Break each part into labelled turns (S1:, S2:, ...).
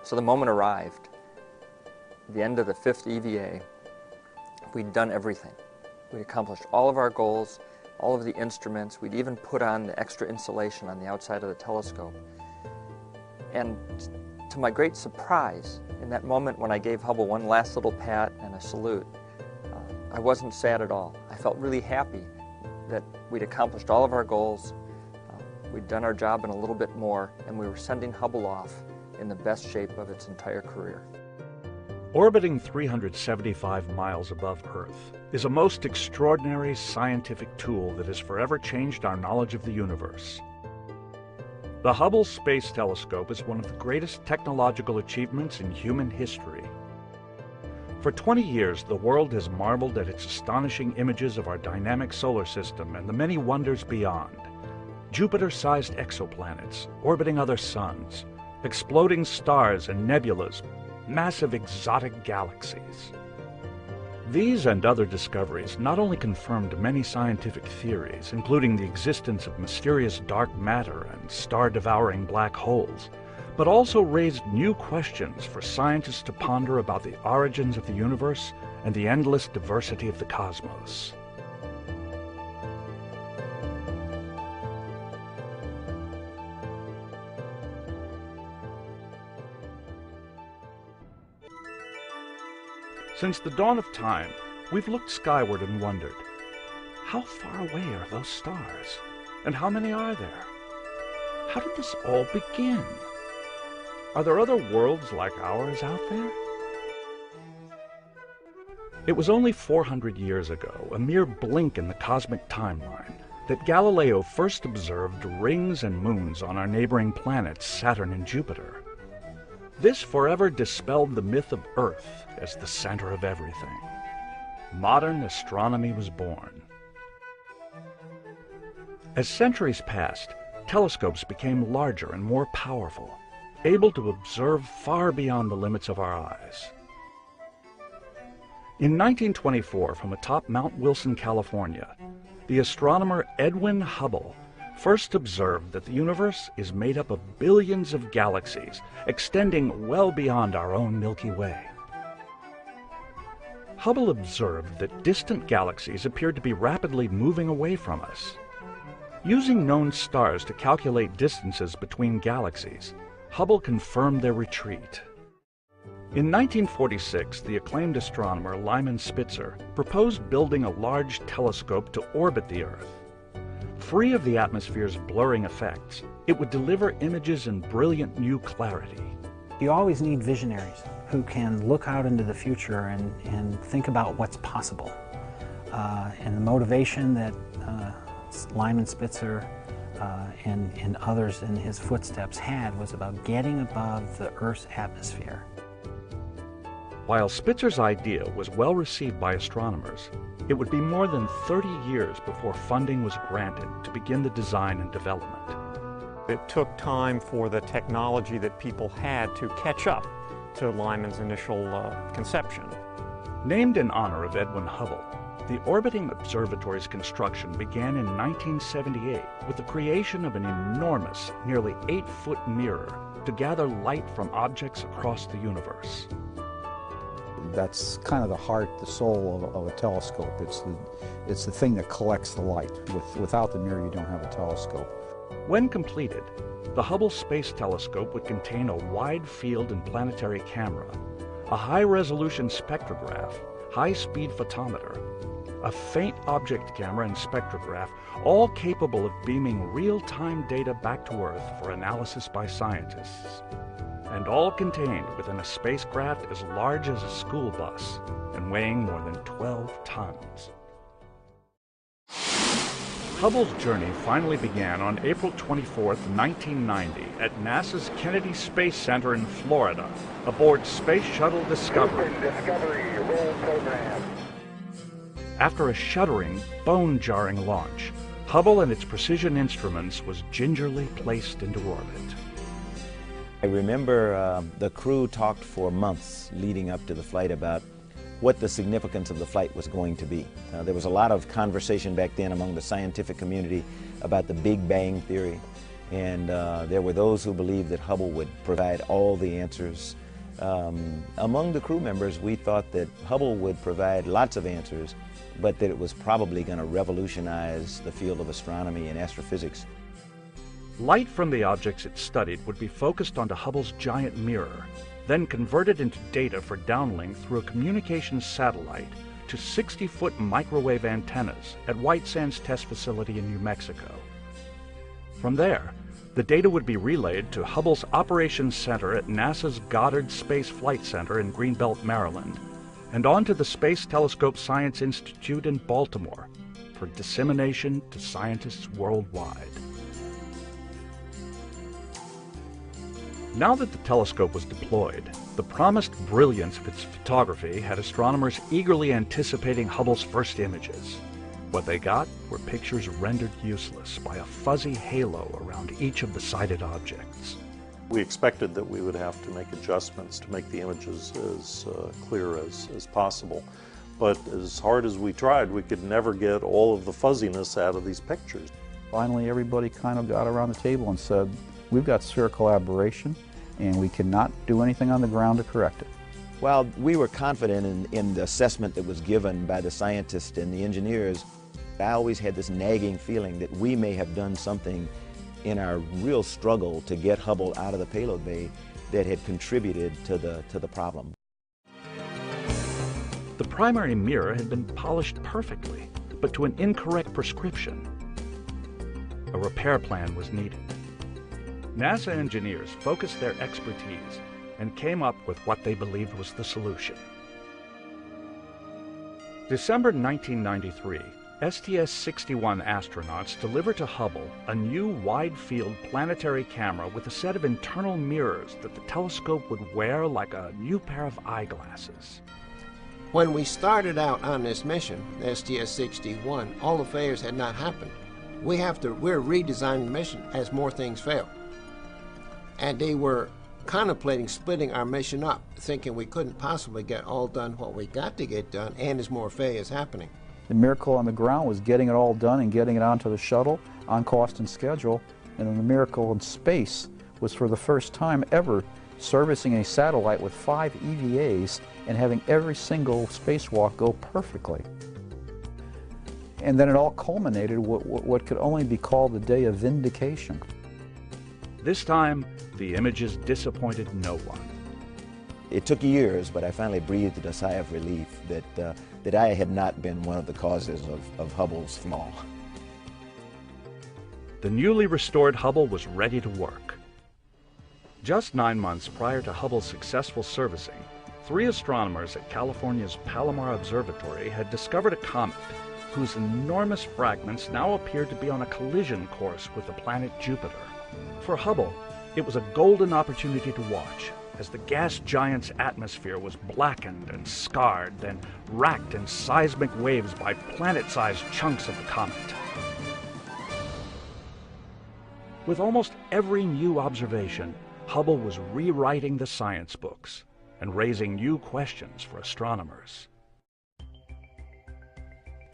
S1: So the moment arrived, the end of the 5th EVA. We'd done everything. We'd accomplished all of our goals, all of the instruments. We'd even put on the extra insulation on the outside of the telescope. And to my great surprise, in that moment when I gave Hubble one last little pat and a salute, I wasn't sad at all. I felt really happy that we'd accomplished all of our goals, we'd done our job and a little bit more, and we were sending Hubble off in the best shape of its entire career.
S2: Orbiting 375 miles above Earth is a most extraordinary scientific tool that has forever changed our knowledge of the universe. The Hubble Space Telescope is one of the greatest technological achievements in human history. For 20 years, the world has marveled at its astonishing images of our dynamic solar system and the many wonders beyond. Jupiter-sized exoplanets, orbiting other suns, exploding stars and nebulas, massive exotic galaxies. These and other discoveries not only confirmed many scientific theories, including the existence of mysterious dark matter and star-devouring black holes, but also raised new questions for scientists to ponder about the origins of the universe and the endless diversity of the cosmos. Since the dawn of time, we've looked skyward and wondered, how far away are those stars? And how many are there? How did this all begin? Are there other worlds like ours out there? It was only 400 years ago, a mere blink in the cosmic timeline, that Galileo first observed rings and moons on our neighboring planets, Saturn and Jupiter. This forever dispelled the myth of Earth as the center of everything. Modern astronomy was born. As centuries passed, telescopes became larger and more powerful, able to observe far beyond the limits of our eyes. In 1924, from atop Mount Wilson, California, the astronomer Edwin Hubble first observed that the universe is made up of billions of galaxies, extending well beyond our own Milky Way. Hubble observed that distant galaxies appeared to be rapidly moving away from us. Using known stars to calculate distances between galaxies, Hubble confirmed their retreat. In 1946, the acclaimed astronomer Lyman Spitzer proposed building a large telescope to orbit the Earth. Free of the atmosphere's blurring effects, it would deliver images in brilliant new clarity.
S3: You always need visionaries who can look out into the future and think about what's possible. And the motivation that Lyman Spitzer and others in his footsteps had was about getting above the Earth's atmosphere.
S2: While Spitzer's idea was well received by astronomers, it would be more than 30 years before funding was granted to begin the design and development.
S4: It took time for the technology that people had to catch up to Lyman's initial conception.
S2: Named in honor of Edwin Hubble, the orbiting observatory's construction began in 1978 with the creation of an enormous, nearly 8-foot mirror to gather light from objects across the universe.
S5: That's kind of the heart, the soul of a telescope. It's the thing that collects the light. Without the mirror, you don't have a telescope.
S2: When completed, the Hubble Space Telescope would contain a wide field and planetary camera, a high-resolution spectrograph, high-speed photometer, a faint object camera and spectrograph, all capable of beaming real-time data back to Earth for analysis by scientists. And all contained within a spacecraft as large as a school bus and weighing more than 12 tons. Hubble's journey finally began on April 24, 1990, at NASA's Kennedy Space Center in Florida, aboard Space Shuttle Discovery.
S6: Roll program.
S2: After a shuddering, bone-jarring launch, Hubble and its precision instruments was gingerly placed into orbit.
S7: I remember the crew talked for months leading up to the flight about what the significance of the flight was going to be. There was a lot of conversation back then among the scientific community about the Big Bang Theory And there were those who believed that Hubble would provide all the answers. Among the crew members, we thought that Hubble would provide lots of answers, but that it was probably going to revolutionize the field of astronomy and astrophysics.
S2: Light from the objects it studied would be focused onto Hubble's giant mirror, then converted into data for downlink through a communications satellite to 60-foot microwave antennas at White Sands Test Facility in New Mexico. From there, the data would be relayed to Hubble's Operations Center at NASA's Goddard Space Flight Center in Greenbelt, Maryland, and on to the Space Telescope Science Institute in Baltimore for dissemination to scientists worldwide. Now that the telescope was deployed, the promised brilliance of its photography had astronomers eagerly anticipating Hubble's first images. What they got were pictures rendered useless by a fuzzy halo around each of the sighted objects.
S8: We expected that we would have to make adjustments to make the images as clear as possible. But as hard as we tried, we could never get all of the fuzziness out of these pictures.
S5: Finally, everybody kind of got around the table and said, we've got spherical aberration, and we cannot do anything on the ground to correct it.
S7: While we were confident in the assessment that was given by the scientists and the engineers, I always had this nagging feeling that we may have done something in our real struggle to get Hubble out of the payload bay that had contributed to the problem.
S2: The primary mirror had been polished perfectly, but to an incorrect prescription. A repair plan was needed. NASA engineers focused their expertise and came up with what they believed was the solution. December 1993, STS-61 astronauts delivered to Hubble a new wide-field planetary camera with a set of internal mirrors that the telescope would wear like a new pair of eyeglasses.
S9: When we started out on this mission, STS-61, all the failures had not happened. We're redesigning the mission as more things fail. And they were contemplating splitting our mission up, thinking we couldn't possibly get all done what we got to get done, and there's more failures happening.
S5: The miracle on the ground was getting it all done and getting it onto the shuttle on cost and schedule, and then the miracle in space was for the first time ever servicing a satellite with 5 EVAs and having every single spacewalk go perfectly. And then it all culminated with what could only be called the day of vindication.
S2: This time, the images disappointed no one.
S7: It took years, but I finally breathed a sigh of relief that I had not been one of the causes of Hubble's flaw.
S2: The newly restored Hubble was ready to work. Just 9 months prior to Hubble's successful servicing, 3 astronomers at California's Palomar Observatory had discovered a comet whose enormous fragments now appeared to be on a collision course with the planet Jupiter. For Hubble, it was a golden opportunity to watch as the gas giant's atmosphere was blackened and scarred, then racked in seismic waves by planet-sized chunks of the comet. With almost every new observation, Hubble was rewriting the science books and raising new questions for astronomers.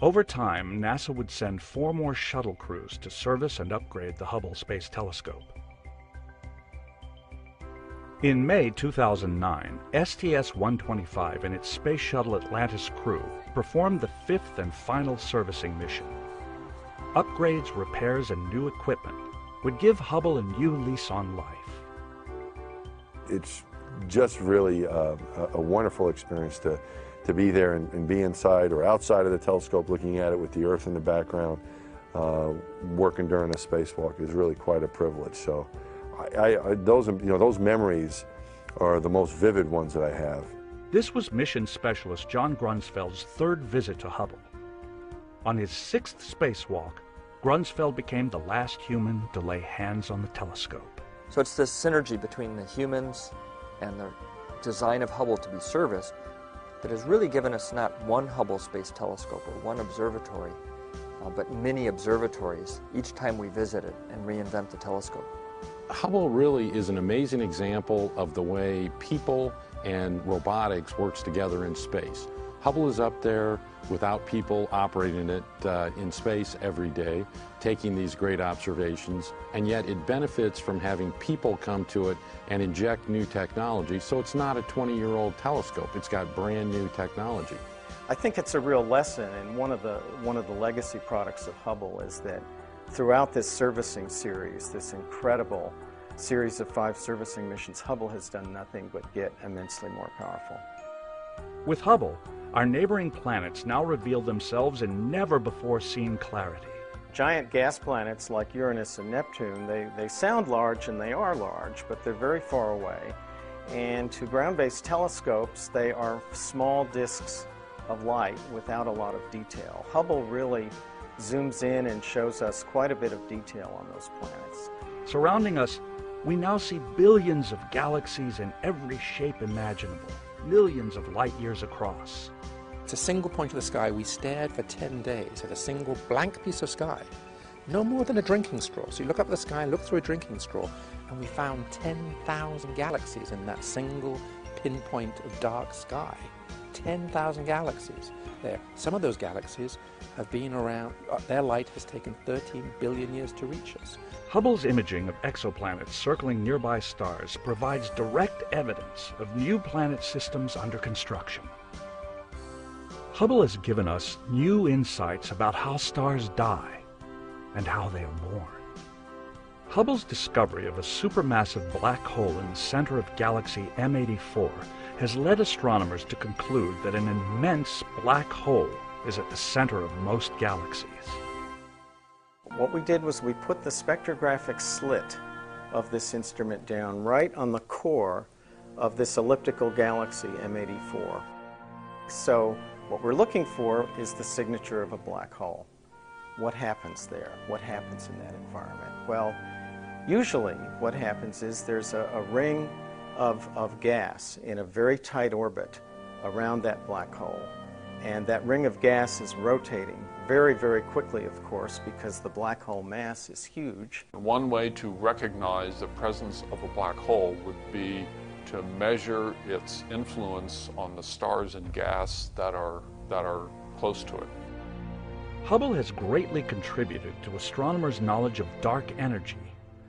S2: Over time, NASA would send 4 more shuttle crews to service and upgrade the Hubble Space Telescope. In May 2009, STS-125 and its Space Shuttle Atlantis crew performed the 5th and final servicing mission. Upgrades, repairs, and new equipment would give Hubble a new lease on life.
S10: It's just really a wonderful experience to be there and be inside or outside of the telescope looking at it with the Earth in the background. Working during a spacewalk is really quite a privilege. So those memories are the most vivid ones that I have.
S2: This was mission specialist John Grunsfeld's 3rd visit to Hubble. On his 6th spacewalk, Grunsfeld became the last human to lay hands on the telescope.
S1: So it's this synergy between the humans and the design of Hubble to be serviced that has really given us not one Hubble Space Telescope or one observatory, but many observatories each time we visit it and reinvent the telescope.
S11: Hubble really is an amazing example of the way people and robotics works together in space. Hubble is up there without people operating it in space every day, taking these great observations, and yet it benefits from having people come to it and inject new technology. So it's not a 20-year-old telescope. It's got brand new technology.
S12: I think it's a real lesson, and one of the legacy products of Hubble is that throughout this servicing series, this incredible series of 5 servicing missions, Hubble has done nothing but get immensely more powerful.
S2: With Hubble, our neighboring planets now reveal themselves in never-before-seen clarity.
S12: Giant gas planets like Uranus and Neptune, they sound large and they are large, but they're very far away. And to ground-based telescopes, they are small disks of light without a lot of detail. Hubble really zooms in and shows us quite a bit of detail on those planets.
S2: Surrounding us, we now see billions of galaxies in every shape imaginable, millions of light years across.
S13: It's a single point of the sky. We stared for 10 days at a single blank piece of sky, no more than a drinking straw. So you look up at the sky, look through a drinking straw, and we found 10,000 galaxies in that single pinpoint of dark sky. 10,000 galaxies there. Some of those galaxies have been around, their light has taken 13 billion years to reach us.
S2: Hubble's imaging of exoplanets circling nearby stars provides direct evidence of new planet systems under construction. Hubble has given us new insights about how stars die and how they are born. Hubble's discovery of a supermassive black hole in the center of galaxy M84 has led astronomers to conclude that an immense black hole is at the center of most galaxies.
S12: What we did was we put the spectrographic slit of this instrument down right on the core of this elliptical galaxy M84. So what we're looking for is the signature of a black hole. What happens there? What happens in that environment? Well, usually what happens is there's a ring of gas in a very tight orbit around that black hole. And that ring of gas is rotating very, very quickly, of course, because the black hole mass is huge.
S14: One way to recognize the presence of a black hole would be to measure its influence on the stars and gas that are close to it.
S2: Hubble has greatly contributed to astronomers' knowledge of dark energy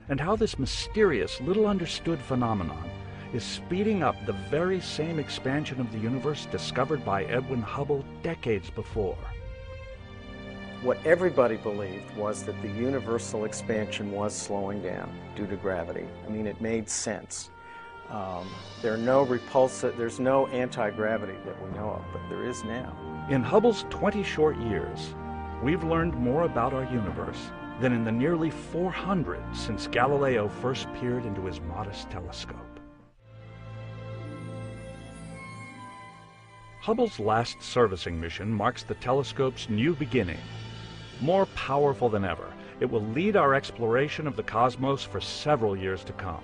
S2: and how this mysterious, little understood phenomenon is speeding up the very same expansion of the universe discovered by Edwin Hubble decades before.
S12: What everybody believed was that the universal expansion was slowing down due to gravity. I mean, it made sense. There's no anti-gravity that we know of, but there is now.
S2: In Hubble's 20 short years, we've learned more about our universe than in the nearly 400 since Galileo first peered into his modest telescope. Hubble's last servicing mission marks the telescope's new beginning. More powerful than ever, it will lead our exploration of the cosmos for several years to come.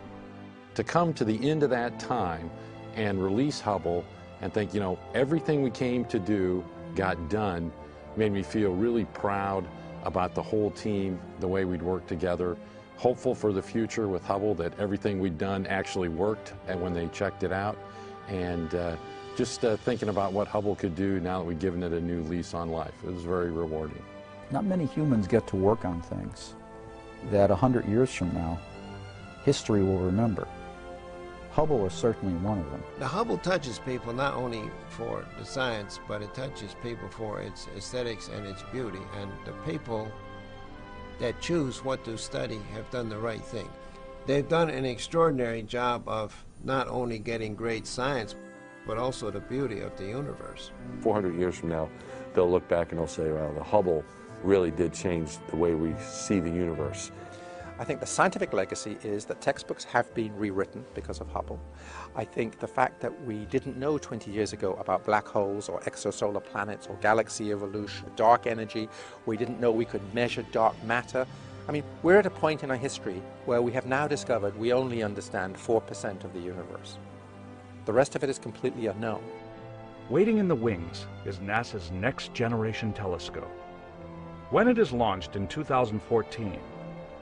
S11: To come to the end of that time and release Hubble and think, everything we came to do got done, made me feel really proud about the whole team, the way we'd worked together. Hopeful for the future with Hubble that everything we'd done actually worked and when they checked it out. And just thinking about what Hubble could do now that we've given it a new lease on life. It was very rewarding.
S5: Not many humans get to work on things that 100 years from now, history will remember. Hubble is certainly one of them.
S9: The Hubble touches people not only for the science, but it touches people for its aesthetics and its beauty. And the people that choose what to study have done the right thing. They've done an extraordinary job of not only getting great science, but also the beauty of the universe.
S10: 400 years from now, they'll look back and they'll say, well, the Hubble really did change the way we see the universe.
S13: I think the scientific legacy is that textbooks have been rewritten because of Hubble. I think the fact that we didn't know 20 years ago about black holes or exosolar planets or galaxy evolution, dark energy, we didn't know we could measure dark matter. I mean, we're at a point in our history where we have now discovered we only understand 4% of the universe. The rest of it is completely unknown.
S2: Waiting in the wings is NASA's Next Generation Telescope. When it is launched in 2014,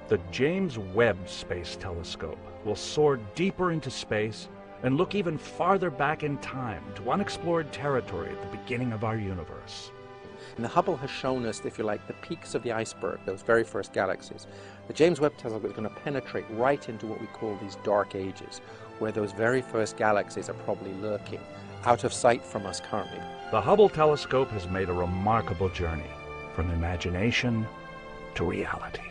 S2: the James Webb Space Telescope will soar deeper into space and look even farther back in time to unexplored territory at the beginning of our universe.
S13: And the Hubble has shown us, if you like, the peaks of the iceberg, those very first galaxies. The James Webb Telescope is going to penetrate right into what we call these dark ages, where those very first galaxies are probably lurking, out of sight from us currently.
S2: The Hubble telescope has made a remarkable journey, from imagination to reality.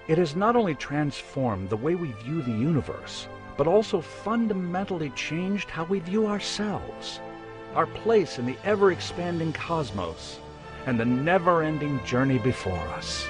S2: It has not only transformed the way we view the universe, but also fundamentally changed how we view ourselves, our place in the ever-expanding cosmos, and the never-ending journey before us.